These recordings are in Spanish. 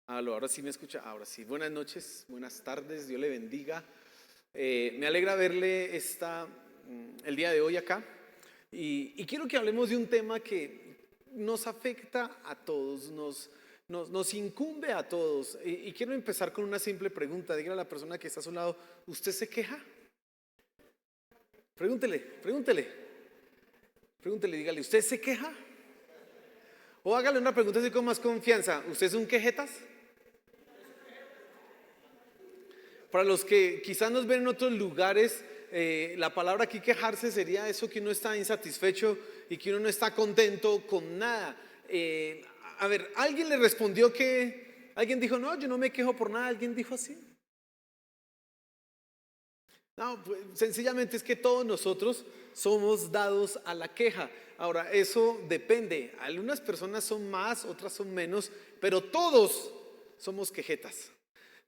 Aló, ahora sí me escucha, ahora sí. Buenas noches, buenas tardes, Dios le bendiga. Me alegra verle el día de hoy acá y quiero que hablemos de un tema que nos afecta a todos, nos incumbe a todos. Y quiero empezar con una simple pregunta. Dígale a la persona que está a su lado, ¿usted se queja? Pregúntele, dígale, ¿usted se queja? O hágale una pregunta así con más confianza, ¿usted es un quejetas? Para los que quizás nos ven en otros lugares, la palabra aquí quejarse sería eso que uno está insatisfecho y que uno no está contento con nada. A ver, alguien le respondió alguien dijo, no, yo no me quejo por nada, alguien dijo así. No, pues, sencillamente es que todos nosotros somos dados a la queja. Ahora, eso depende. Algunas personas son más, otras son menos, pero todos somos quejetas.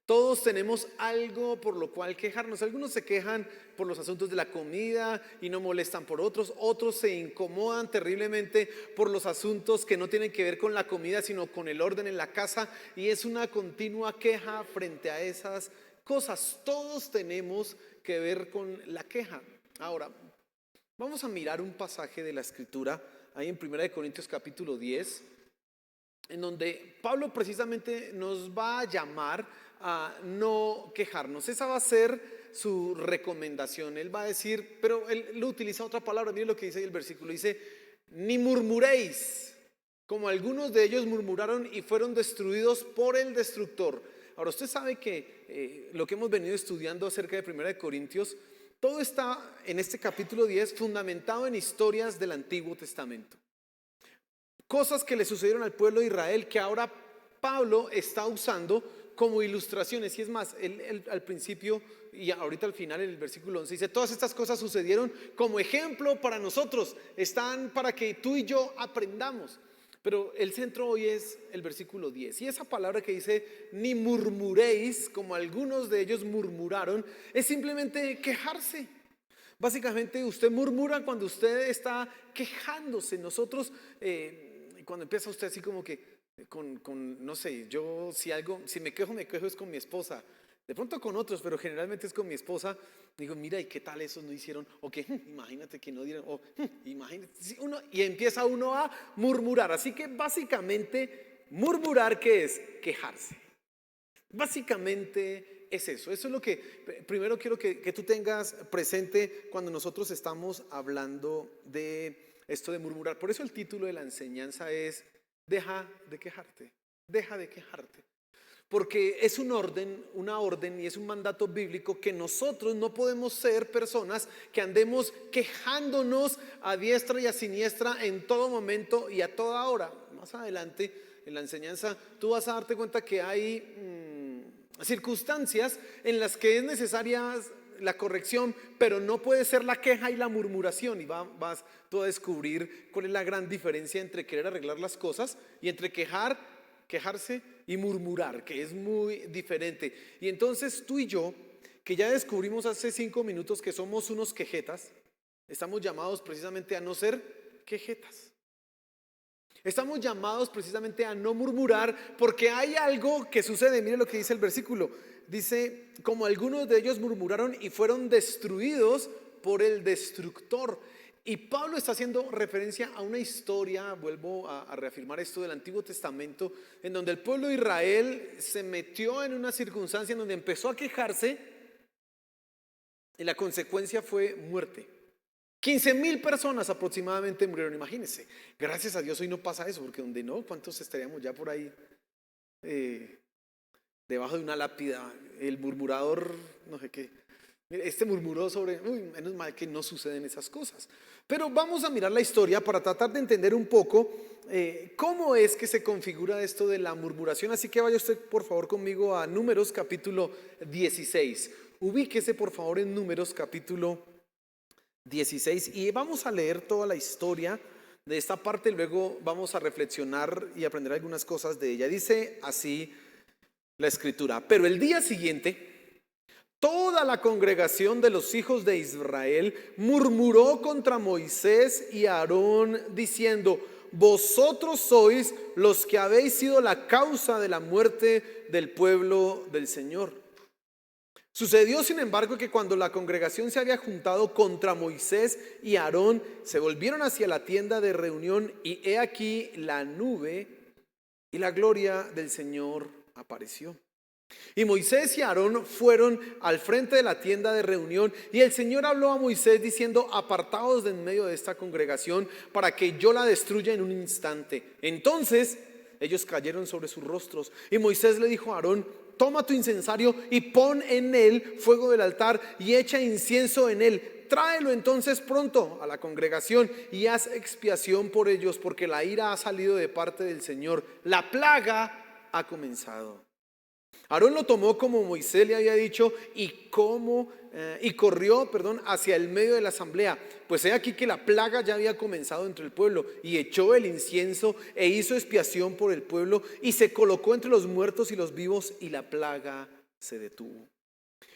Todos tenemos algo por lo cual quejarnos. Algunos se quejan por los asuntos de la comida y no molestan por otros. Otros se incomodan terriblemente por los asuntos que no tienen que ver con la comida, sino con el orden en la casa. Y es una continua queja frente a esas cosas. Todos tenemos que ver con la queja. Ahora, vamos a mirar un pasaje de la Escritura, ahí en 1 Corintios capítulo 10, en donde Pablo precisamente nos va a llamar a no quejarnos. Esa va a ser su recomendación. Él va a decir, pero él lo utiliza otra palabra. Miren lo que dice el versículo, dice, ni murmuréis, como algunos de ellos murmuraron y fueron destruidos por el destructor. Ahora, usted sabe que lo que hemos venido estudiando acerca de 1 Corintios, todo está en este capítulo 10 fundamentado en historias del Antiguo Testamento. Cosas que le sucedieron al pueblo de Israel que ahora Pablo está usando como ilustraciones. Y es más, él al principio y ahorita al final en el versículo 11 dice, todas estas cosas sucedieron como ejemplo para nosotros, están para que tú y yo aprendamos. Pero el centro hoy es el versículo 10. Y esa palabra que dice, ni murmuréis, como algunos de ellos murmuraron, es simplemente quejarse. Básicamente usted murmura cuando usted está quejándose. Nosotros, cuando empieza usted así como que no sé, yo si me quejo es con mi esposa. De pronto con otros, pero generalmente es con mi esposa. Digo, mira, ¿y qué tal esos no hicieron? O que, imagínate que no dieron, o imagínate. Y empieza uno a murmurar. Así que básicamente, murmurar, ¿qué es? Quejarse. Básicamente es eso. Eso es lo que primero quiero que tú tengas presente cuando nosotros estamos hablando de esto de murmurar. Por eso el título de la enseñanza es deja de quejarte, deja de quejarte. Porque es una orden y es un mandato bíblico que nosotros no podemos ser personas que andemos quejándonos a diestra y a siniestra en todo momento y a toda hora. Más adelante en la enseñanza tú vas a darte cuenta que hay circunstancias en las que es necesaria la corrección, pero no puede ser la queja y la murmuración. Y vas tú a descubrir cuál es la gran diferencia entre querer arreglar las cosas y entre quejarse y murmurar, que es muy diferente. Y entonces tú y yo, que ya descubrimos hace 5 minutos que somos unos quejetas, estamos llamados precisamente a no ser quejetas. Estamos llamados precisamente a no murmurar porque hay algo que sucede. Mire lo que dice el versículo. Dice, como algunos de ellos murmuraron y fueron destruidos por el destructor. Y Pablo está haciendo referencia a una historia, vuelvo a reafirmar esto del Antiguo Testamento, en donde el pueblo de Israel se metió en una circunstancia en donde empezó a quejarse y la consecuencia fue muerte. 15,000 personas aproximadamente murieron, imagínense. Gracias a Dios hoy no pasa eso, porque donde no, ¿cuántos estaríamos ya por ahí debajo de una lápida? El murmurador, no sé qué. Este murmuró sobre, menos mal que no suceden esas cosas. Pero vamos a mirar la historia para tratar de entender un poco cómo es que se configura esto de la murmuración. Así que vaya usted por favor conmigo a Números capítulo 16. Ubíquese por favor en Números capítulo 16 y vamos a leer toda la historia de esta parte. Luego vamos a reflexionar y aprender algunas cosas de ella. Dice así la escritura: pero el día siguiente Toda la congregación de los hijos de Israel murmuró contra Moisés y Aarón diciendo: vosotros sois los que habéis sido la causa de la muerte del pueblo del Señor. Sucedió, sin embargo, que cuando la congregación se había juntado contra Moisés y Aarón, se volvieron hacia la tienda de reunión, y he aquí la nube y la gloria del Señor apareció. Y Moisés y Aarón fueron al frente de la tienda de reunión, y el Señor habló a Moisés diciendo: apartaos de en medio de esta congregación, para que yo la destruya en un instante. Entonces ellos cayeron sobre sus rostros, y Moisés le dijo a Aarón: toma tu incensario y pon en él fuego del altar y echa incienso en él. Tráelo entonces pronto a la congregación y haz expiación por ellos, porque la ira ha salido de parte del Señor, la plaga ha comenzado. Aarón lo tomó como Moisés le había dicho, y corrió hacia el medio de la asamblea, pues he aquí que la plaga ya había comenzado entre el pueblo, y echó el incienso e hizo expiación por el pueblo, y se colocó entre los muertos y los vivos, y la plaga se detuvo.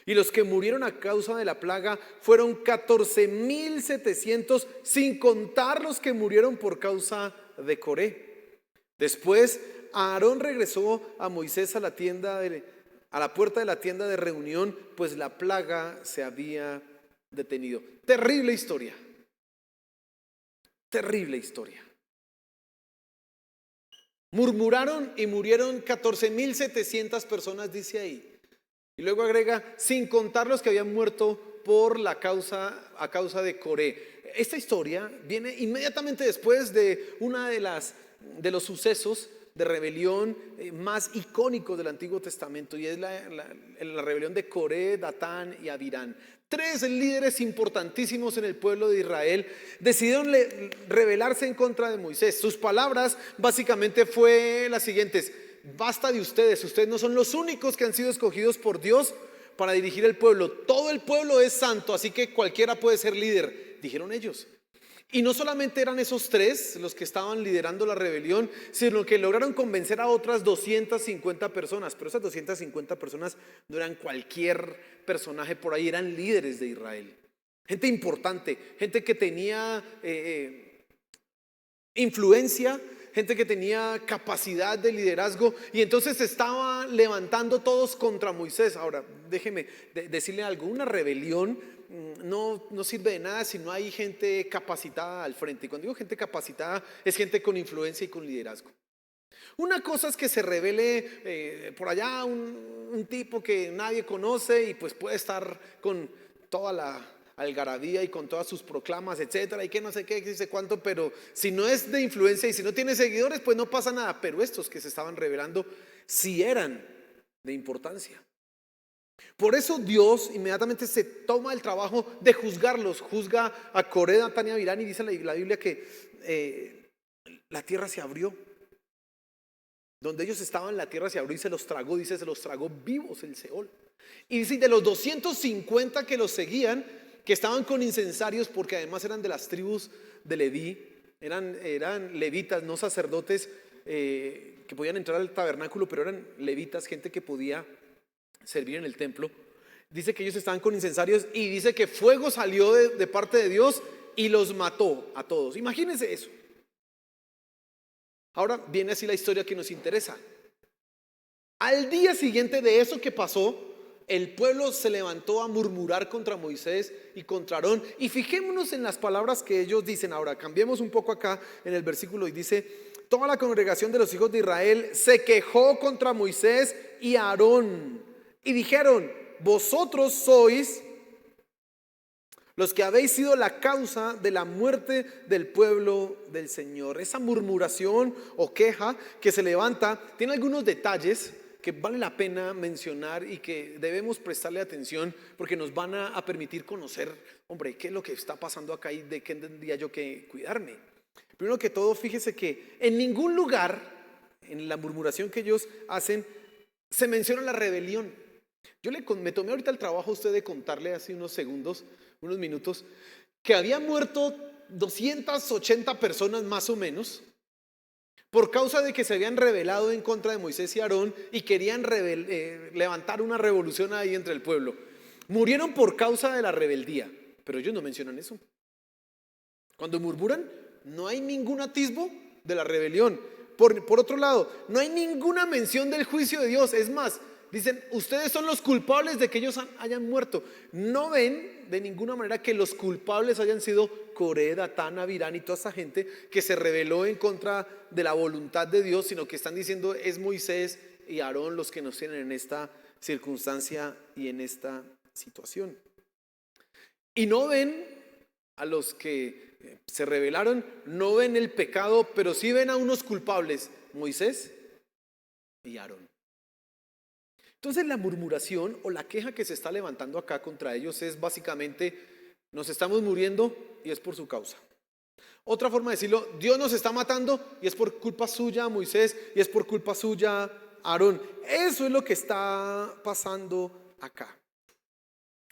Y los que murieron a causa de la plaga fueron 14,700, sin contar los que murieron por causa de Coré. Después Aarón regresó a Moisés a la puerta de la tienda de reunión, pues la plaga se había detenido. Terrible historia. Terrible historia. Murmuraron y murieron 14,700 personas, dice ahí. Y luego agrega: sin contar los que habían muerto a causa de Coré. Esta historia viene inmediatamente después de una de los sucesos de rebelión más icónicos del Antiguo Testamento, y es la rebelión de Coré, Datán y Abirán. 3 líderes importantísimos en el pueblo de Israel decidieron rebelarse en contra de Moisés. Sus palabras básicamente fue las siguientes: basta de ustedes no son los únicos que han sido escogidos por Dios para dirigir el pueblo. Todo el pueblo es santo, así que cualquiera puede ser líder, dijeron ellos. Y no solamente eran esos 3 los que estaban liderando la rebelión, sino que lograron convencer a otras 250 personas. Pero esas 250 personas no eran cualquier personaje por ahí, eran líderes de Israel. Gente importante, gente que tenía influencia, gente que tenía capacidad de liderazgo, y entonces se estaban levantando todos contra Moisés. Ahora, déjeme decirle algo: una rebelión no sirve de nada si no hay gente capacitada al frente. Y cuando digo gente capacitada, es gente con influencia y con liderazgo. Una cosa es que se revele por allá un tipo que nadie conoce, y pues puede estar con toda la algarabía y con todas sus proclamas, etcétera, y que no sé qué, dice cuánto, pero si no es de influencia y si no tiene seguidores, pues no pasa nada. Pero estos que se estaban revelando sí eran de importancia. Por eso Dios inmediatamente se toma el trabajo de juzgarlos. Juzga a Coré, Datán y Abirán, y dice la Biblia que la tierra se abrió. Donde ellos estaban, la tierra se abrió y se los tragó. Dice: se los tragó vivos el Seol. Y dice: de los 250 que los seguían, que estaban con incensarios, porque además eran de las tribus de Leví, eran levitas, no sacerdotes que podían entrar al tabernáculo, pero eran levitas, gente que podía servir en el templo. Dice que ellos estaban con incensarios, y dice que fuego salió de parte de Dios y los mató a todos. Imagínense eso. Ahora viene así la historia que nos interesa. Al día siguiente de eso que pasó, el pueblo se levantó a murmurar contra Moisés y contra Aarón. Y fijémonos en las palabras que ellos dicen. Ahora cambiemos un poco acá en el versículo, y dice: toda la congregación de los hijos de Israel se quejó contra Moisés y Aarón, y dijeron: vosotros sois los que habéis sido la causa de la muerte del pueblo del Señor. Esa murmuración o queja que se levanta tiene algunos detalles que vale la pena mencionar y que debemos prestarle atención, porque nos van a permitir conocer, hombre, qué es lo que está pasando acá y de qué tendría yo que cuidarme. Primero que todo, fíjese que en ningún lugar, en la murmuración que ellos hacen, se menciona la rebelión. Yo me tomé ahorita el trabajo a usted de contarle hace unos minutos, que habían muerto 280 personas más o menos, por causa de que se habían rebelado en contra de Moisés y Aarón y querían levantar una revolución ahí entre el pueblo. Murieron por causa de la rebeldía, pero ellos no mencionan eso. Cuando murmuran, no hay ningún atisbo de la rebelión. Por otro lado, no hay ninguna mención del juicio de Dios. Es más, dicen, ustedes son los culpables de que ellos hayan muerto. No ven de ninguna manera que los culpables hayan sido Coré, Datán, Abirán y toda esa gente que se rebeló en contra de la voluntad de Dios, sino que están diciendo es Moisés y Aarón los que nos tienen en esta circunstancia y en esta situación. Y no ven a los que se rebelaron, no ven el pecado, pero sí ven a unos culpables, Moisés y Aarón. Entonces la murmuración o la queja que se está levantando acá contra ellos es básicamente, nos estamos muriendo y es por su causa. Otra forma de decirlo, Dios nos está matando y es por culpa suya, Moisés, y es por culpa suya, Aarón. Eso es lo que está pasando acá.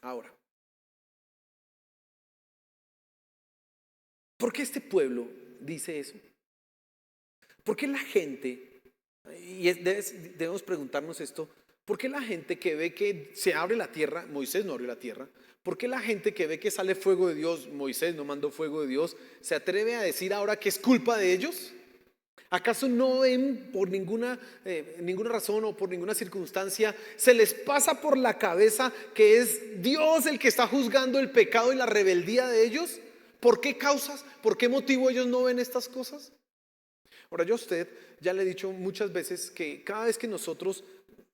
Ahora, ¿por qué este pueblo dice eso? ¿Por qué la gente, y debemos preguntarnos esto, por qué la gente que ve que se abre la tierra, Moisés no abrió la tierra, por qué la gente que ve que sale fuego de Dios, Moisés no mandó fuego de Dios, se atreve a decir ahora que es culpa de ellos? ¿Acaso no ven por ninguna razón o por ninguna circunstancia, se les pasa por la cabeza que es Dios el que está juzgando el pecado y la rebeldía de ellos? ¿Por qué causas? ¿Por qué motivo ellos no ven estas cosas? Ahora, yo a usted ya le he dicho muchas veces que cada vez que nosotros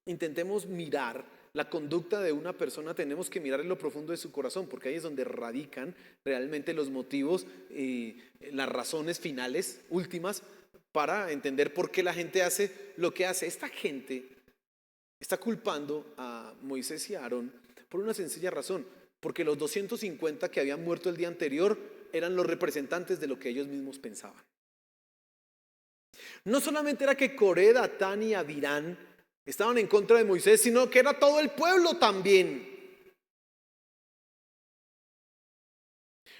intentemos mirar la conducta de una persona, tenemos que mirar en lo profundo de su corazón, porque ahí es donde radican realmente los motivos y las razones finales, últimas, para entender por qué la gente hace lo que hace. Esta gente está culpando a Moisés y a Aarón por una sencilla razón, porque los 250 que habían muerto el día anterior eran los representantes de lo que ellos mismos pensaban. No solamente era que Coré, Datán y Abirán estaban en contra de Moisés, sino que era todo el pueblo también.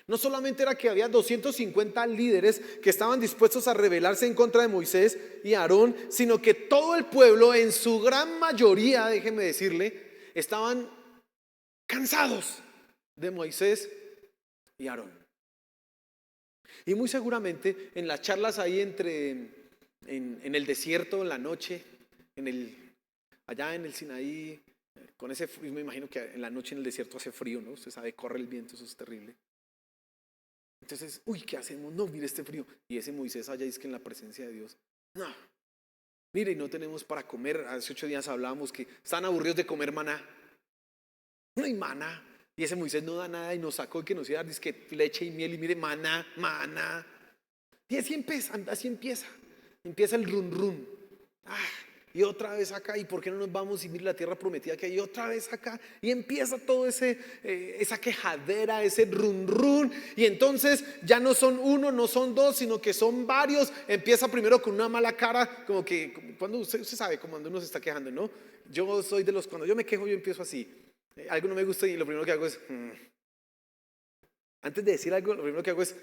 No solamente era que había 250 líderes que estaban dispuestos a rebelarse en contra de Moisés y Aarón, sino que todo el pueblo, en su gran mayoría, déjeme decirle, estaban cansados de Moisés y Aarón. Y muy seguramente en las charlas ahí en el desierto, en la noche, allá en el Sinaí, con ese frío, me imagino que en la noche en el desierto hace frío, ¿no? Usted sabe, corre el viento, eso es terrible. Entonces, uy, ¿qué hacemos? No, mire este frío. Y ese Moisés allá dice que en la presencia de Dios. No, mire, no tenemos para comer. Hace 8 días hablábamos que están aburridos de comer maná. No hay maná. Y ese Moisés no da nada y nos sacó y que nos iba a dar que leche y miel y mire, maná, maná. Y así empieza. Empieza el run run. Y otra vez acá, ¿y por qué no nos vamos y mire la tierra prometida que hay otra vez acá? Y empieza todo esa quejadera, ese run run. Y entonces ya no son uno, no son dos, sino que son varios. Empieza primero con una mala cara, como que cuando usted sabe, como cuando uno se está quejando, ¿no? Yo soy de los, cuando yo me quejo, yo empiezo así. Algo no me gusta y lo primero que hago es antes de decir algo, lo primero que hago es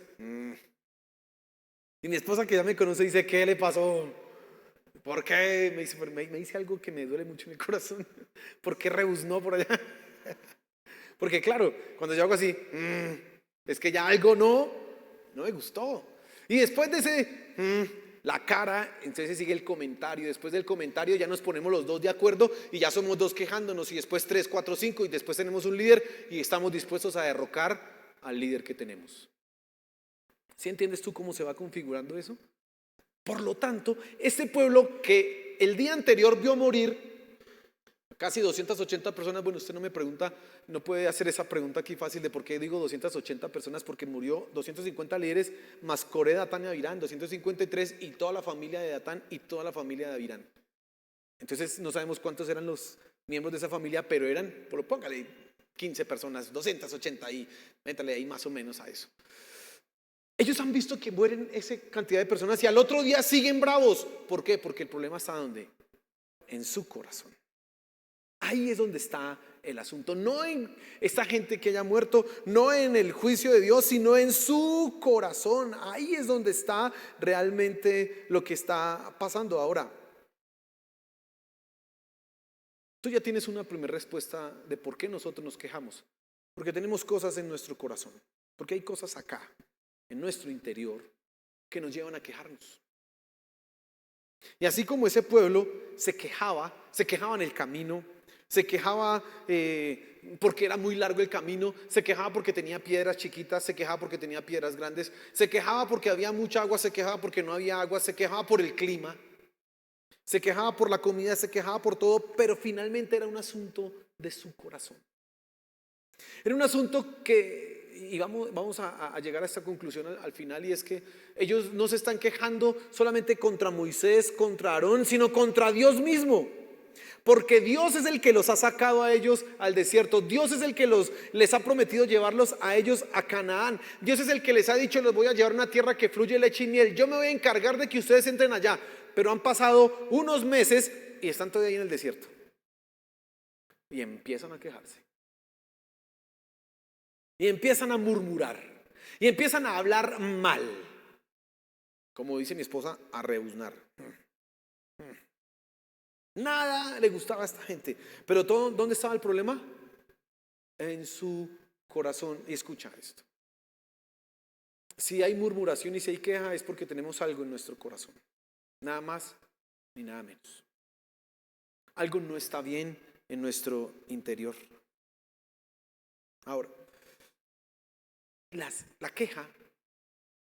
Y mi esposa, que ya me conoce, dice, ¿qué le pasó? ¿Por qué? Me dice algo que me duele mucho en mi corazón. ¿Por qué rebuznó por allá? Porque claro, cuando yo hago así, es que ya algo no me gustó. Y después de la cara, entonces sigue el comentario. Después del comentario ya nos ponemos los dos de acuerdo y ya somos dos quejándonos. Y después 3, 4, 5 y después tenemos un líder y estamos dispuestos a derrocar al líder que tenemos. ¿Sí entiendes tú cómo se va configurando eso? Por lo tanto, este pueblo que el día anterior vio morir casi 280 personas, bueno, usted no me pregunta, no puede hacer esa pregunta aquí fácil de por qué digo 280 personas, porque murió 250 líderes más Coré, Datán y Abirán, 253 y toda la familia de Datán y toda la familia de Abirán. Entonces no sabemos cuántos eran los miembros de esa familia, pero eran, póngale 15 personas, 280 y métale ahí más o menos a eso. Ellos han visto que mueren esa cantidad de personas y al otro día siguen bravos. ¿Por qué? Porque el problema está ¿dónde? En su corazón. Ahí es donde está el asunto. No en esta gente que haya muerto, no en el juicio de Dios, sino en su corazón. Ahí es donde está realmente lo que está pasando ahora. Tú ya tienes una primera respuesta de por qué nosotros nos quejamos. Porque tenemos cosas en nuestro corazón. Porque hay cosas acá, en nuestro interior, que nos llevan a quejarnos. Y así como ese pueblo se quejaba en el camino, se quejaba porque era muy largo el camino, se quejaba porque tenía piedras chiquitas, se quejaba porque tenía piedras grandes, se quejaba porque había mucha agua, se quejaba porque no había agua, se quejaba por el clima, se quejaba por la comida, se quejaba por todo, pero finalmente era un asunto de su corazón. Era un asunto que, y vamos a llegar a esta conclusión al final, y es que ellos no se están quejando solamente contra Moisés, contra Aarón, sino contra Dios mismo. Porque Dios es el que los ha sacado a ellos al desierto. Dios es el que les ha prometido llevarlos a ellos a Canaán. Dios es el que les ha dicho: los voy a llevar a una tierra que fluye leche y miel. Yo me voy a encargar de que ustedes entren allá. Pero han pasado unos meses y están todavía ahí en el desierto. Y empiezan a quejarse. Y empiezan a murmurar. Y empiezan a hablar mal. Como dice mi esposa, a rebuznar. Nada le gustaba a esta gente. Pero ¿dónde estaba el problema? En su corazón. Y escucha esto. Si hay murmuración y si hay queja, es porque tenemos algo en nuestro corazón. Nada más ni nada menos. Algo no está bien en nuestro interior. Ahora, la queja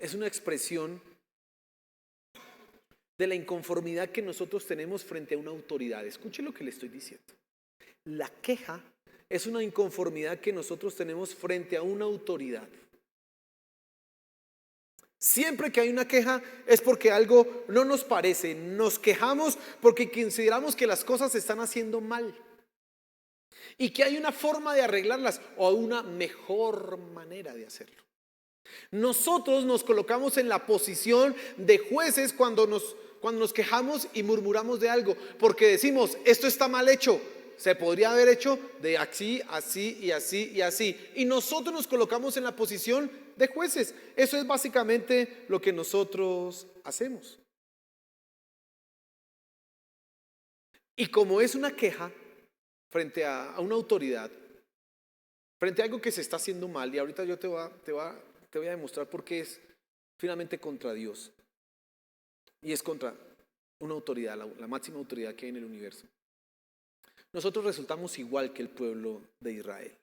es una expresión de la inconformidad que nosotros tenemos frente a una autoridad. Escuche lo que le estoy diciendo. La queja es una inconformidad que nosotros tenemos frente a una autoridad. Siempre que hay una queja es porque algo no nos parece. Nos quejamos porque consideramos que las cosas se están haciendo mal y que hay una forma de arreglarlas o una mejor manera de hacerlo. Nosotros nos colocamos en la posición de jueces cuando nos quejamos y murmuramos de algo, porque decimos: esto está mal hecho, se podría haber hecho de así, así y así y así. Y nosotros nos colocamos en la posición de jueces. Eso es básicamente lo que nosotros hacemos. Y como es una queja frente a una autoridad, frente a algo que se está haciendo mal, y ahorita yo te voy a demostrar por qué es finalmente contra Dios. Y es contra una autoridad, la máxima autoridad que hay en el universo. Nosotros resultamos igual que el pueblo de Israel.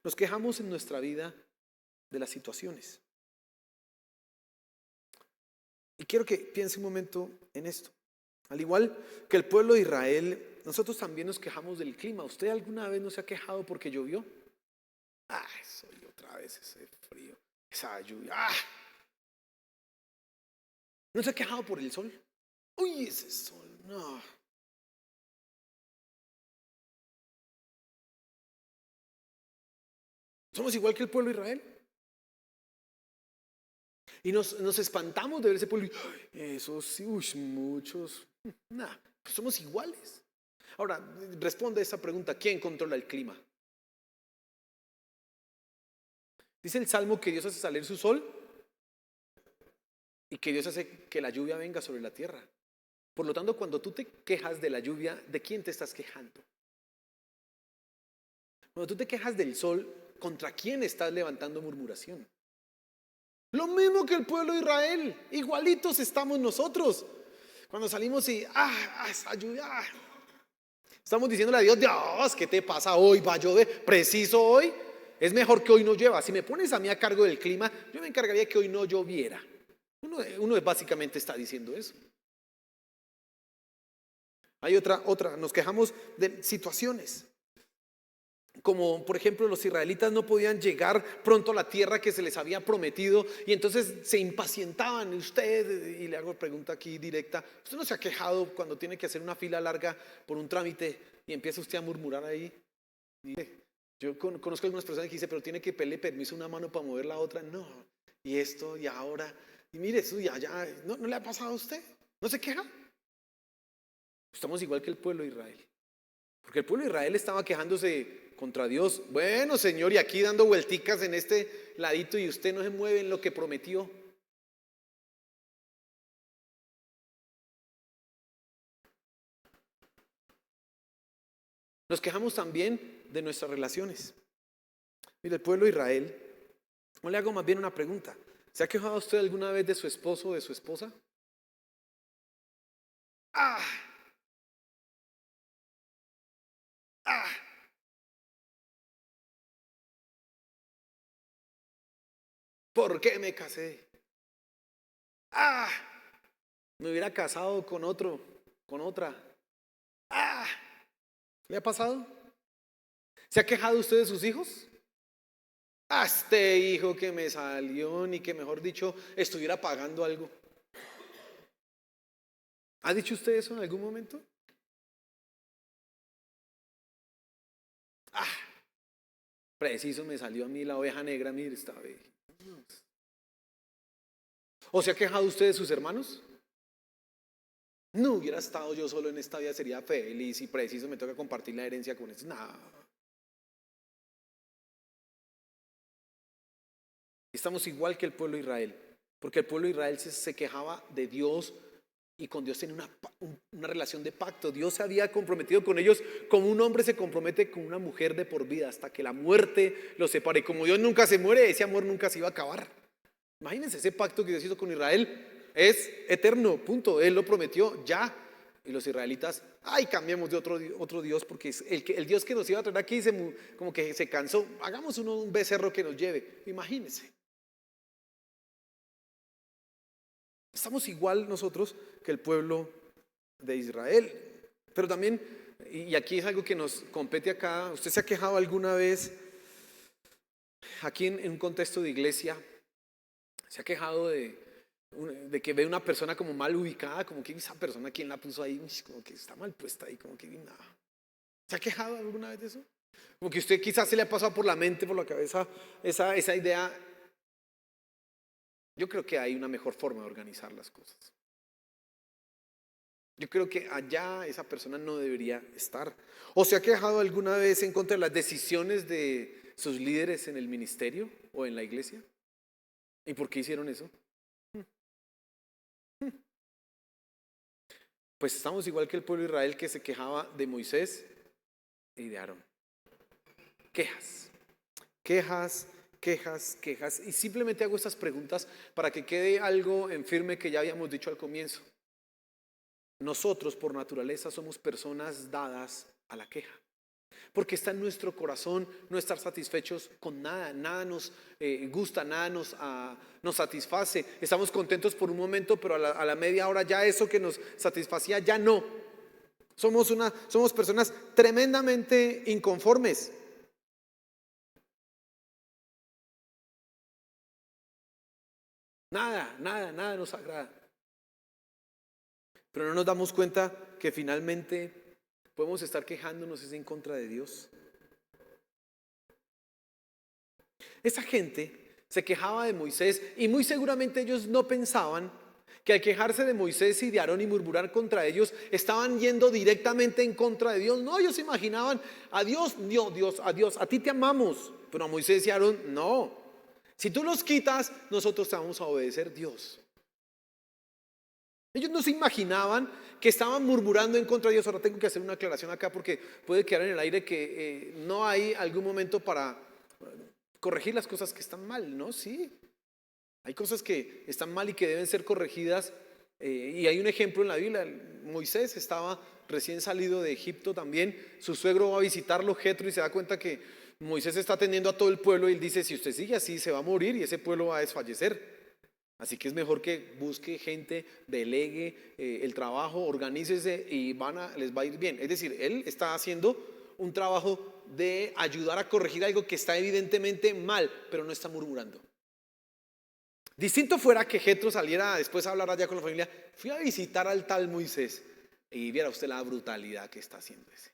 Nos quejamos en nuestra vida de las situaciones. Y quiero que piense un momento en esto. Al igual que el pueblo de Israel, nosotros también nos quejamos del clima. ¿Usted alguna vez no se ha quejado porque llovió? Soy otra vez ese frío, esa lluvia. ¿No se ha quejado por el sol? Uy, ese sol, no. Somos igual que el pueblo de Israel. Y nos espantamos de ver ese pueblo. Esos sí, muchos. Pues somos iguales. Ahora, responde a esa pregunta: ¿quién controla el clima? Dice el Salmo que Dios hace salir su sol y que Dios hace que la lluvia venga sobre la tierra. Por lo tanto, cuando tú te quejas de la lluvia, ¿de quién te estás quejando? Cuando tú te quejas del sol, ¿contra quién estás levantando murmuración? Lo mismo que el pueblo de Israel, igualitos estamos nosotros. Cuando salimos y esa lluvia, estamos diciéndole a Dios: Dios, ¿qué te pasa hoy? ¿Va a llover preciso hoy? Es mejor que hoy no llueva. Si me pones a mí a cargo del clima, yo me encargaría que hoy no lloviera. Uno básicamente está diciendo eso. Hay otra, nos quejamos de situaciones. Como por ejemplo, los israelitas no podían llegar pronto a la tierra que se les había prometido y entonces se impacientaban. Usted, y le hago pregunta aquí directa: ¿usted no se ha quejado cuando tiene que hacer una fila larga por un trámite y empieza usted a murmurar ahí? Yo conozco algunas personas que dicen: pero tiene que pedirle permiso a una mano para mover la otra. No, y esto, y ahora, y mire, eso ya, ¿no le ha pasado a usted? ¿No se queja? Estamos igual que el pueblo de Israel. Porque el pueblo de Israel estaba quejándose contra Dios. Bueno, Señor, y aquí dando vuelticas en este ladito y usted no se mueve en lo que prometió. Nos quejamos también de nuestras relaciones. Mire, el pueblo de Israel, no le hago más bien una pregunta. ¿Se ha quejado usted alguna vez de su esposo o de su esposa? ¡Ah! ¡Ah! ¿Por qué me casé? ¡Ah! Me hubiera casado con otro, con otra. ¡Ah! ¿Le ha pasado? ¿Se ha quejado usted de sus hijos? A este hijo que me salió, ni que mejor dicho, estuviera pagando algo. ¿Ha dicho usted eso en algún momento? Ah, preciso me salió a mí la oveja negra, mire esta vez. ¿O se ha quejado usted de sus hermanos? No hubiera estado yo solo en esta vida, sería feliz y preciso me toca compartir la herencia con eso. No. Estamos igual que el pueblo de Israel, porque el pueblo de Israel se quejaba de Dios y con Dios tenía una relación de pacto. Dios se había comprometido con ellos como un hombre se compromete con una mujer de por vida hasta que la muerte los separe. Y como Dios nunca se muere, ese amor nunca se iba a acabar. Imagínense, ese pacto que Dios hizo con Israel es eterno, punto. Él lo prometió ya. Y los israelitas, ay, cambiemos de otro Dios porque es el Dios que nos iba a traer aquí como que se cansó. Hagamos un becerro que nos lleve. Imagínense. Estamos igual nosotros que el pueblo de Israel. Pero también, y aquí es algo que nos compete acá, ¿usted se ha quejado alguna vez aquí en un contexto de iglesia? ¿Se ha quejado de que ve una persona como mal ubicada? Como que esa persona, ¿quién la puso ahí? Como que está mal puesta ahí, como que nada. ¿Se ha quejado alguna vez de eso? Como que usted quizás se le ha pasado por la mente, por la cabeza, esa idea. Yo creo que hay una mejor forma de organizar las cosas. Yo creo que allá esa persona no debería estar. ¿O se ha quejado alguna vez en contra de las decisiones de sus líderes en el ministerio o en la iglesia? ¿Y por qué hicieron eso? Pues estamos igual que el pueblo de Israel que se quejaba de Moisés y de Aarón. Quejas, quejas, quejas, quejas. Y simplemente hago estas preguntas para que quede algo en firme que ya habíamos dicho al comienzo. Nosotros por naturaleza somos personas dadas a la queja. Porque está en nuestro corazón no estar satisfechos con nada, nada nos gusta, nada nos satisface. Estamos contentos por un momento, pero a la media hora ya eso que nos satisfacía ya no. Somos personas tremendamente inconformes. Nada nos agrada. Pero no nos damos cuenta que finalmente podemos estar quejándonos es en contra de Dios. Esa gente se quejaba de Moisés y muy seguramente ellos no pensaban que al quejarse de Moisés y de Aarón y murmurar contra ellos, estaban yendo directamente en contra de Dios. No, ellos imaginaban a Dios, no, Dios, a ti te amamos, pero a Moisés y a Aarón no. Si tú los quitas, nosotros te vamos a obedecer, Dios. Ellos no se imaginaban que estaban murmurando en contra de Dios. Ahora tengo que hacer una aclaración acá porque puede quedar en el aire que no hay algún momento para corregir las cosas que están mal, ¿no? Sí, hay cosas que están mal y que deben ser corregidas. Y hay un ejemplo en la Biblia. Moisés estaba recién salido de Egipto también. Su suegro va a visitarlo, Jetro, y se da cuenta que Moisés está atendiendo a todo el pueblo y él dice, si usted sigue así se va a morir y ese pueblo va a desfallecer. Así que es mejor que busque gente, delegue el trabajo, organícese y les va a ir bien. Es decir, él está haciendo un trabajo de ayudar a corregir algo que está evidentemente mal, pero no está murmurando. Distinto fuera que Jetro saliera después a hablar allá con la familia. Fui a visitar al tal Moisés y viera usted la brutalidad que está haciendo ese.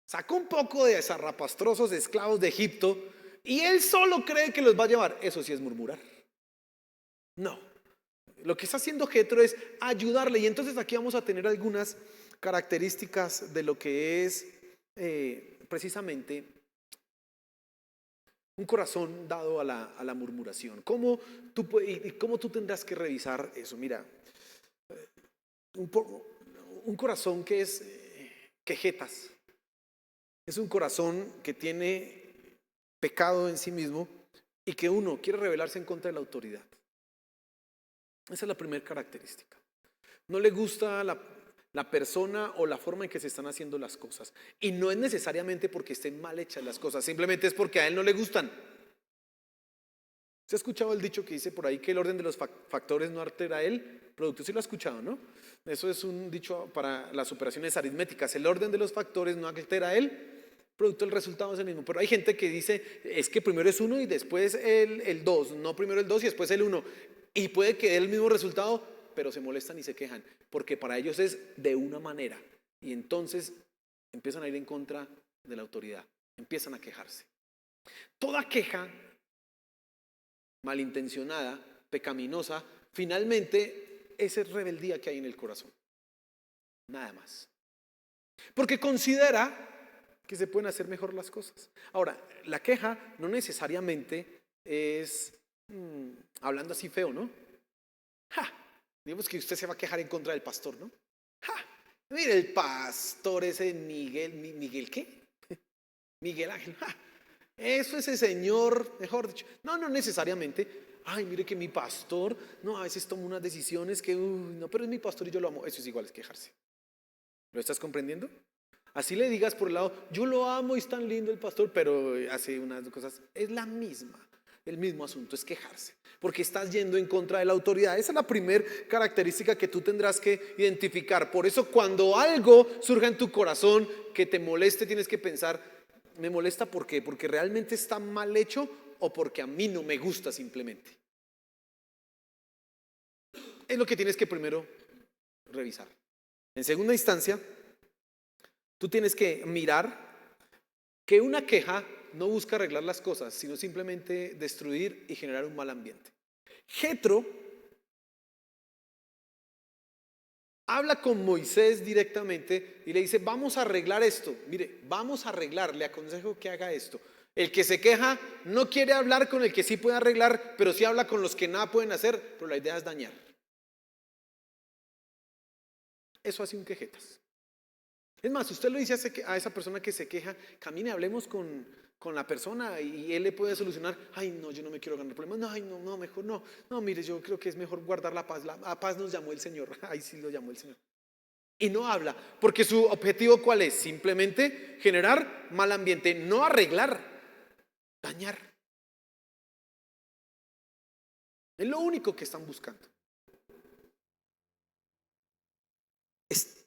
Sacó un poco de zarrapastrosos esclavos de Egipto y él solo cree que los va a llevar. Eso sí es murmurar. No. Lo que está haciendo Jetro es ayudarle. Y entonces aquí vamos a tener algunas características de lo que es precisamente un corazón dado a la murmuración. ¿Cómo tú tendrás que revisar eso? Mira, un corazón que es quejetas. Es un corazón que tiene pecado en sí mismo y que uno quiere rebelarse en contra de la autoridad. Esa es la primera característica. No le gusta la persona o la forma en que se están haciendo las cosas. Y no es necesariamente porque estén mal hechas las cosas, simplemente es porque a él no le gustan. ¿Se ha escuchado el dicho que dice por ahí que el orden de los factores no altera el producto? Sí lo ha escuchado, ¿no? Eso es un dicho para las operaciones aritméticas. El orden de los factores no altera el producto, el resultado es el mismo. Pero hay gente que dice, es que primero es uno y después el dos, no primero el dos y después el uno. Y puede que dé el mismo resultado, pero se molestan y se quejan, porque para ellos es de una manera. Y entonces empiezan a ir en contra de la autoridad, empiezan a quejarse. Toda queja malintencionada, pecaminosa, finalmente esa es rebeldía que hay en el corazón. Nada más. Porque considera que se pueden hacer mejor las cosas. Ahora, la queja no necesariamente es hablando así feo, ¿no? ¡Ja! Digamos que usted se va a quejar en contra del pastor, ¿no? ¡Ja! Mire, el pastor ese ¿Miguel qué? Miguel Ángel. ¡Ja! Eso, ese señor, mejor dicho. No necesariamente. Ay, mire que mi pastor, no, a veces toma unas decisiones que, no, pero es mi pastor y yo lo amo. Eso es igual, es quejarse. ¿Lo estás comprendiendo? Así le digas por el lado, yo lo amo y es tan lindo el pastor, pero hace unas cosas. Es la misma, el mismo asunto, es quejarse. Porque estás yendo en contra de la autoridad. Esa es la primera característica que tú tendrás que identificar. Por eso cuando algo surja en tu corazón que te moleste, tienes que pensar, ¿me molesta por qué? ¿Porque realmente está mal hecho o porque a mí no me gusta simplemente? Es lo que tienes que primero revisar. En segunda instancia, tú tienes que mirar que una queja no busca arreglar las cosas, sino simplemente destruir y generar un mal ambiente. Jetro habla con Moisés directamente y le dice, vamos a arreglar esto. Mire, vamos a arreglar, le aconsejo que haga esto. El que se queja no quiere hablar con el que sí puede arreglar, pero sí habla con los que nada pueden hacer, pero la idea es dañar. Eso hace un quejetas. Es más, usted lo dice a esa persona que se queja, camine, hablemos con la persona y él le puede solucionar. Ay, no, yo no me quiero ganar problemas. No, ay, no, mejor no. No, mire, yo creo que es mejor guardar la paz. La paz nos llamó el Señor. Ahí sí lo llamó el Señor. Y no habla, porque su objetivo ¿cuál es? Simplemente generar mal ambiente, no arreglar, dañar. Es lo único que están buscando.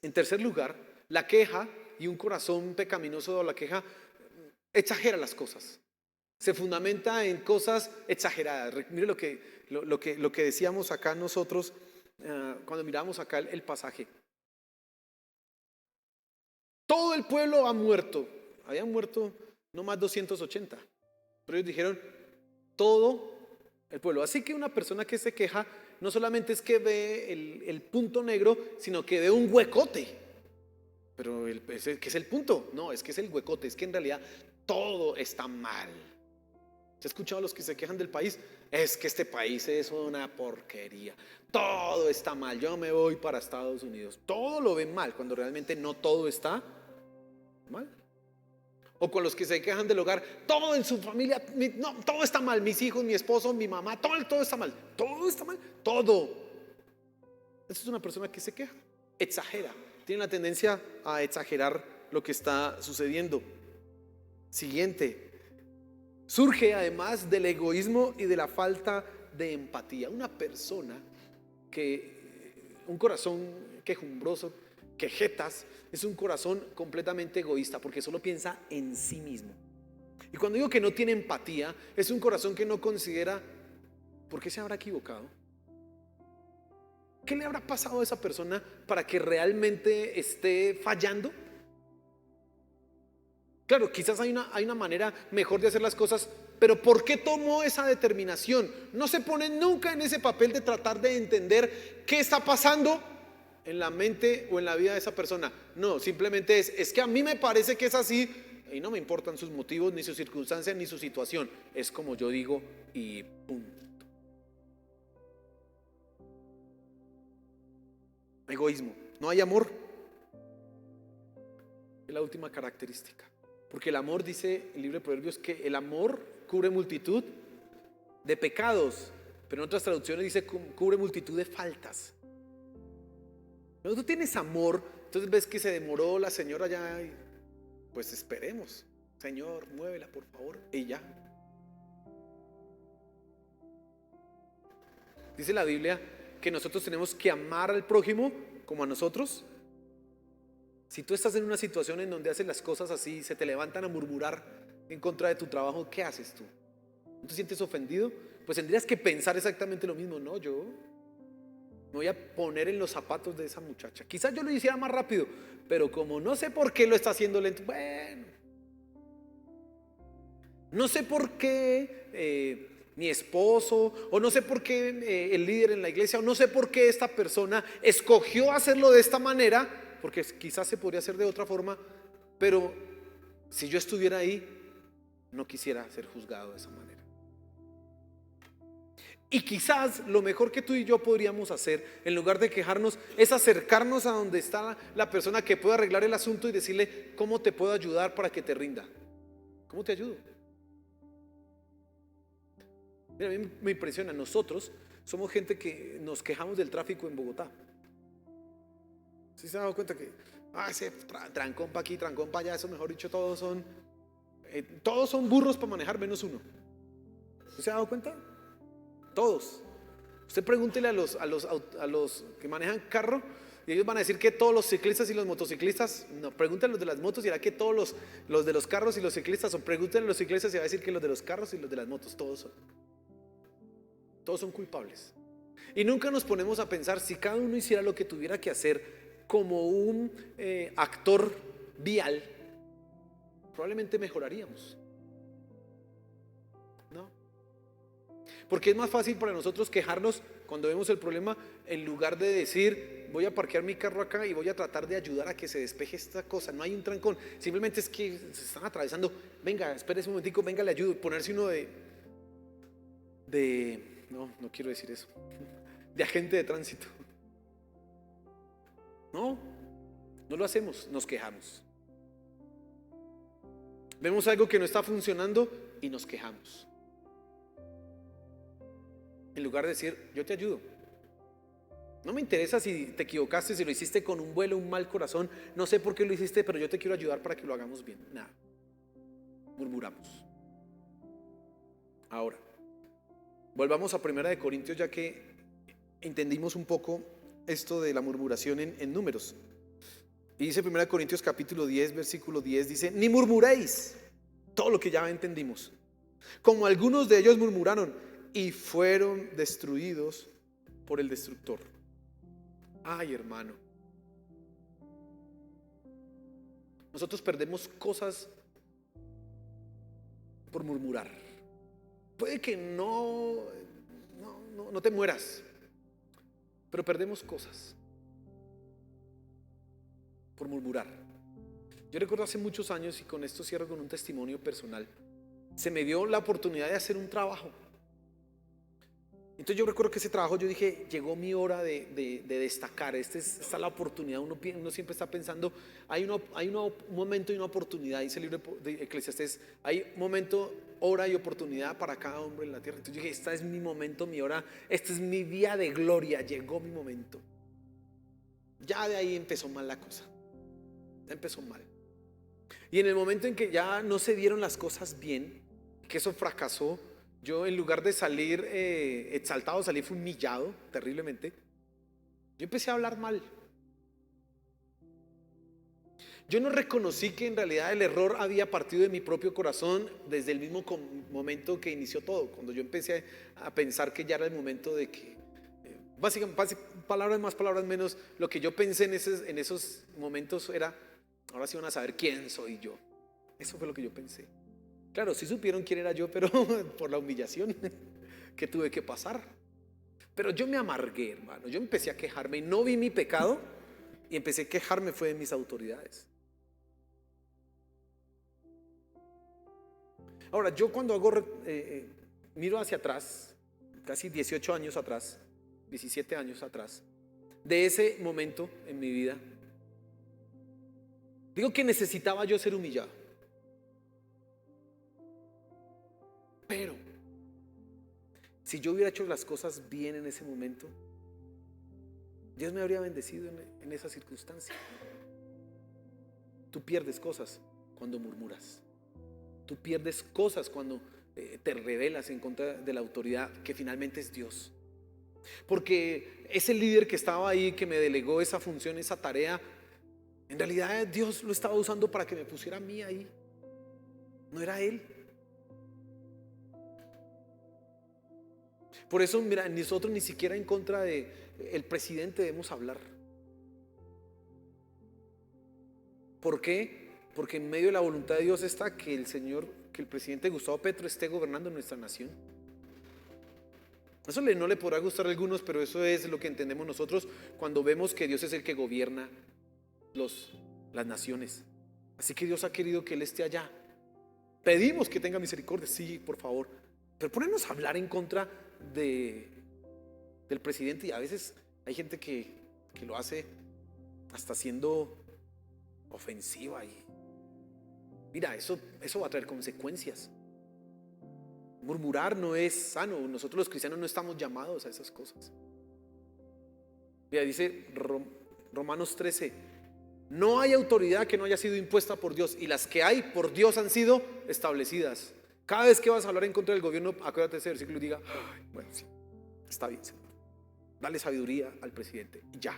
En tercer lugar, la queja y un corazón pecaminoso de la queja exagera las cosas. Se fundamenta en cosas exageradas. Mire lo que decíamos acá nosotros cuando miramos acá el pasaje. Todo el pueblo ha muerto. Habían muerto no más 280. Pero ellos dijeron, todo el pueblo. Así que una persona que se queja no solamente es que ve el punto negro, sino que ve un huecote. Pero ¿qué es el punto? No, es que es el huecote. Es que en realidad todo está mal. ¿Se ha escuchado a los que se quejan del país? Es que este país es una porquería. Todo está mal. Yo me voy para Estados Unidos. Todo lo ven mal cuando realmente no todo está mal. O con los que se quejan del hogar, todo en su familia, no, todo está mal, mis hijos, mi esposo, mi mamá, todo está mal, todo está mal, todo. Esa es una persona que se queja, exagera, tiene la tendencia a exagerar lo que está sucediendo. Siguiente, surge además del egoísmo y de la falta de empatía. Una persona un corazón quejumbroso, quejetas, es un corazón completamente egoísta porque solo piensa en sí mismo. Y cuando digo que no tiene empatía, es un corazón que no considera ¿por qué se habrá equivocado? ¿Qué le habrá pasado a esa persona para que realmente esté fallando? Claro, quizás hay una manera mejor de hacer las cosas, pero ¿por qué tomó esa determinación? No se pone nunca en ese papel de tratar de entender qué está pasando en la mente o en la vida de esa persona. No, simplemente es que a mí me parece que es así y no me importan sus motivos, ni sus circunstancias, ni su situación. Es como yo digo y punto. Egoísmo. No hay amor. Es la última característica. Porque el amor, dice el libro de Proverbios, que el amor cubre multitud de pecados, pero en otras traducciones dice cubre multitud de faltas. Cuando tú tienes amor, entonces ves que se demoró la señora ya, y pues esperemos. Señor, muévela por favor, y ya. Dice la Biblia que nosotros tenemos que amar al prójimo como a nosotros. Si tú estás en una situación en donde haces las cosas así, se te levantan a murmurar en contra de tu trabajo, ¿qué haces tú? ¿No te sientes ofendido? Pues tendrías que pensar exactamente lo mismo. No, yo me voy a poner en los zapatos de esa muchacha. Quizás yo lo hiciera más rápido, pero como no sé por qué lo está haciendo lento, bueno, no sé por qué mi esposo, o no sé por qué el líder en la iglesia, o no sé por qué esta persona escogió hacerlo de esta manera, porque quizás se podría hacer de otra forma, pero si yo estuviera ahí, no quisiera ser juzgado de esa manera. Y quizás lo mejor que tú y yo podríamos hacer, en lugar de quejarnos, es acercarnos a donde está la persona que puede arreglar el asunto y decirle: ¿cómo te puedo ayudar para que te rinda? ¿Cómo te ayudo? Mira, a mí me impresiona, nosotros somos gente que nos quejamos del tráfico en Bogotá. ¿Sí se ha dado cuenta que ese trancón para aquí, trancón para allá? Eso, mejor dicho, todos son burros para manejar menos uno. ¿Sí se ha dado cuenta? Todos. Usted pregúntele a los que manejan carro y ellos van a decir que todos los ciclistas y los motociclistas, no, pregúntale a los de las motos y dirá que todos los de los carros y los ciclistas, o pregúntale a los ciclistas y va a decir que los de los carros y los de las motos, todos son culpables. Y nunca nos ponemos a pensar, si cada uno hiciera lo que tuviera que hacer como un actor vial, probablemente mejoraríamos. ¿No? Porque es más fácil para nosotros quejarnos cuando vemos el problema, en lugar de decir: voy a parquear mi carro acá y voy a tratar de ayudar a que se despeje esta cosa. No hay un trancón, simplemente es que se están atravesando. Venga, espérese un momentico, venga, le ayudo. Ponerse uno no quiero decir eso, de agente de tránsito. No lo hacemos, nos quejamos. Vemos algo que no está funcionando y nos quejamos, en lugar de decir: yo te ayudo. No me interesa si te equivocaste, si lo hiciste con un vuelo, un mal corazón, no sé por qué lo hiciste, pero yo te quiero ayudar para que lo hagamos bien. Nada, murmuramos. Ahora, volvamos a 1 Corintios, ya que entendimos un poco esto de la murmuración en Números. Y dice 1 Corintios capítulo 10, versículo 10, dice: ni murmuréis, todo lo que ya entendimos, como algunos de ellos murmuraron y fueron destruidos por el destructor. Ay, hermano, nosotros perdemos cosas por murmurar. Puede que no te mueras, pero perdemos cosas por murmurar. Yo recuerdo hace muchos años, y con esto cierro con un testimonio personal, se me dio la oportunidad de hacer un trabajo. Entonces yo recuerdo que ese trabajo, yo dije: llegó mi hora de destacar. Esta es la oportunidad. Uno siempre está pensando, hay un momento y una oportunidad. Dice el libro de Eclesiastés: hay momento, hora y oportunidad para cada hombre en la tierra. Entonces yo dije: esta es mi momento, mi hora, este es mi día de gloria, llegó mi momento. Ya de ahí empezó mal la cosa. Ya empezó mal. Y en el momento en que ya no se dieron las cosas bien, que eso fracasó, yo, en lugar de salir exaltado, salí humillado terriblemente. Yo empecé a hablar mal. Yo no reconocí que en realidad el error había partido de mi propio corazón desde el mismo momento que inició todo, cuando yo empecé a pensar que ya era el momento de que, básicamente, palabras más, palabras menos, lo que yo pensé en esos momentos era: ahora sí van a saber quién soy yo. Eso fue lo que yo pensé. Claro, sí supieron quién era yo, pero por la humillación que tuve que pasar. Pero yo me amargué, hermano. Yo empecé a quejarme y no vi mi pecado, y empecé a quejarme fue de mis autoridades. Ahora, yo cuando miro hacia atrás, casi 18 años atrás, 17 años atrás, de ese momento en mi vida, digo que necesitaba yo ser humillado. Pero si yo hubiera hecho las cosas bien en ese momento, Dios me habría bendecido en esa circunstancia. Tú pierdes cosas cuando murmuras. Tú pierdes cosas cuando te rebelas en contra de la autoridad que finalmente es Dios. Porque ese líder que estaba ahí, que me delegó esa función, esa tarea, en realidad Dios lo estaba usando para que me pusiera a mí ahí. No era Él. Por eso, mira, nosotros ni siquiera en contra del presidente debemos hablar. ¿Por qué? Porque en medio de la voluntad de Dios está que el presidente Gustavo Petro esté gobernando nuestra nación. Eso no le podrá gustar a algunos, pero eso es lo que entendemos nosotros cuando vemos que Dios es el que gobierna las naciones. Así que Dios ha querido que Él esté allá. Pedimos que tenga misericordia, sí, por favor. Pero ponernos a hablar en contra del presidente, y a veces hay gente que lo hace hasta siendo ofensiva. Y mira, eso va a traer consecuencias. Murmurar no es sano. Nosotros los cristianos no estamos llamados a esas cosas. Mira, dice Romanos 13: no hay autoridad que no haya sido impuesta por Dios, y las que hay por Dios han sido establecidas. Cada vez que vas a hablar en contra del gobierno, acuérdate de ese versículo y diga: bueno, sí, está bien, Señor, dale sabiduría al presidente. Y ya,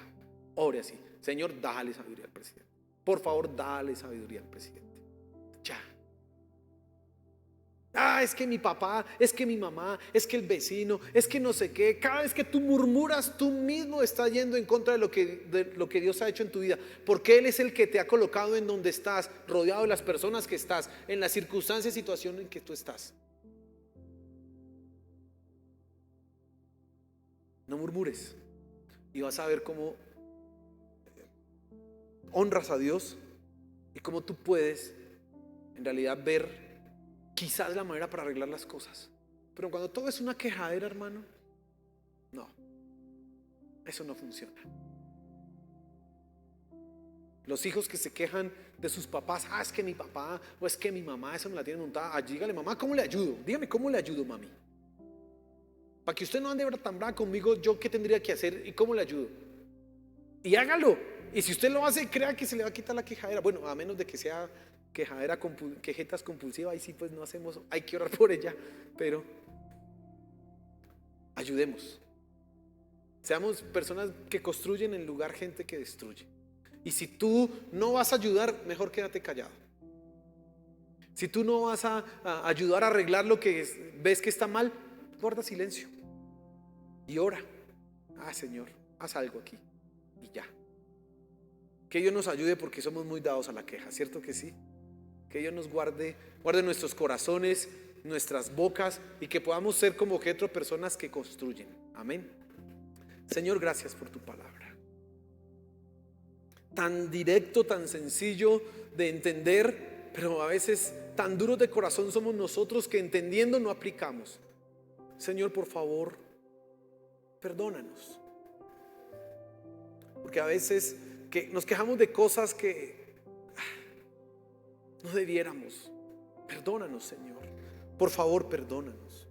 ore así: Señor, dale sabiduría al presidente. Por favor, dale sabiduría al presidente. Ya. Es que mi papá, es que mi mamá, es que el vecino, es que no sé qué. Cada vez que tú murmuras, tú mismo estás yendo en contra de lo que Dios ha hecho en tu vida, porque Él es el que te ha colocado en donde estás, rodeado de las personas que estás, en las circunstancias y situaciones en que tú estás. No murmures y vas a ver cómo honras a Dios y cómo tú puedes en realidad ver quizás la manera para arreglar las cosas. Pero cuando todo es una quejadera, hermano, no, eso no funciona. Los hijos que se quejan de sus papás: es que mi papá o es que mi mamá, eso me la tiene montada. Dígale: mamá, ¿cómo le ayudo? Dígame, ¿cómo le ayudo, mami? Para que usted no ande tan brava conmigo, ¿yo qué tendría que hacer y cómo le ayudo? Y hágalo. Y si usted lo hace, crea que se le va a quitar la quejadera. Bueno, a menos de que sea quejetas compulsivas, ahí sí pues no hacemos, hay que orar por ella, pero ayudemos. Seamos personas que construyen en lugar gente que destruye. Y si tú no vas a ayudar, mejor quédate callado. Si tú no vas a ayudar a arreglar lo que ves que está mal, guarda silencio y ora: Señor, haz algo aquí, y ya. Que Dios nos ayude, porque somos muy dados a la queja, ¿cierto que sí? Que Dios nos guarde nuestros corazones, nuestras bocas, y que podamos ser como Jetro, personas que construyen. Amén. Señor, gracias por tu palabra. Tan directo, tan sencillo de entender, pero a veces tan duros de corazón somos nosotros, que entendiendo no aplicamos. Señor, por favor, perdónanos. Porque a veces que nos quejamos de cosas que no debiéramos. Perdónanos, Señor. Por favor, perdónanos.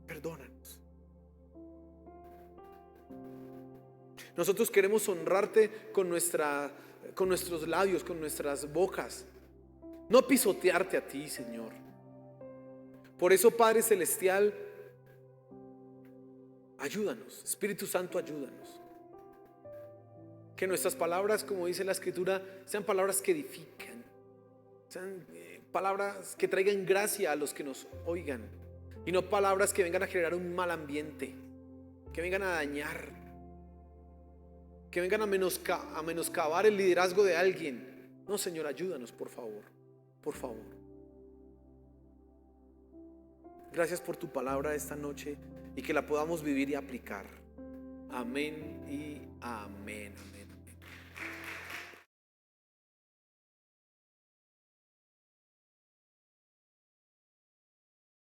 Perdónanos. Nosotros queremos honrarte con nuestros labios, con nuestras bocas, no pisotearte a ti, Señor. Por eso, Padre Celestial, ayúdanos. Espíritu Santo, ayúdanos. Que nuestras palabras, como dice la Escritura, sean palabras que edifican, sean palabras que traigan gracia a los que nos oigan, y no palabras que vengan a generar un mal ambiente, que vengan a dañar, que vengan a menoscabar el liderazgo de alguien. No, Señor, ayúdanos, por favor, por favor. Gracias por tu palabra esta noche, y que la podamos vivir y aplicar. Amén y amén. Amén.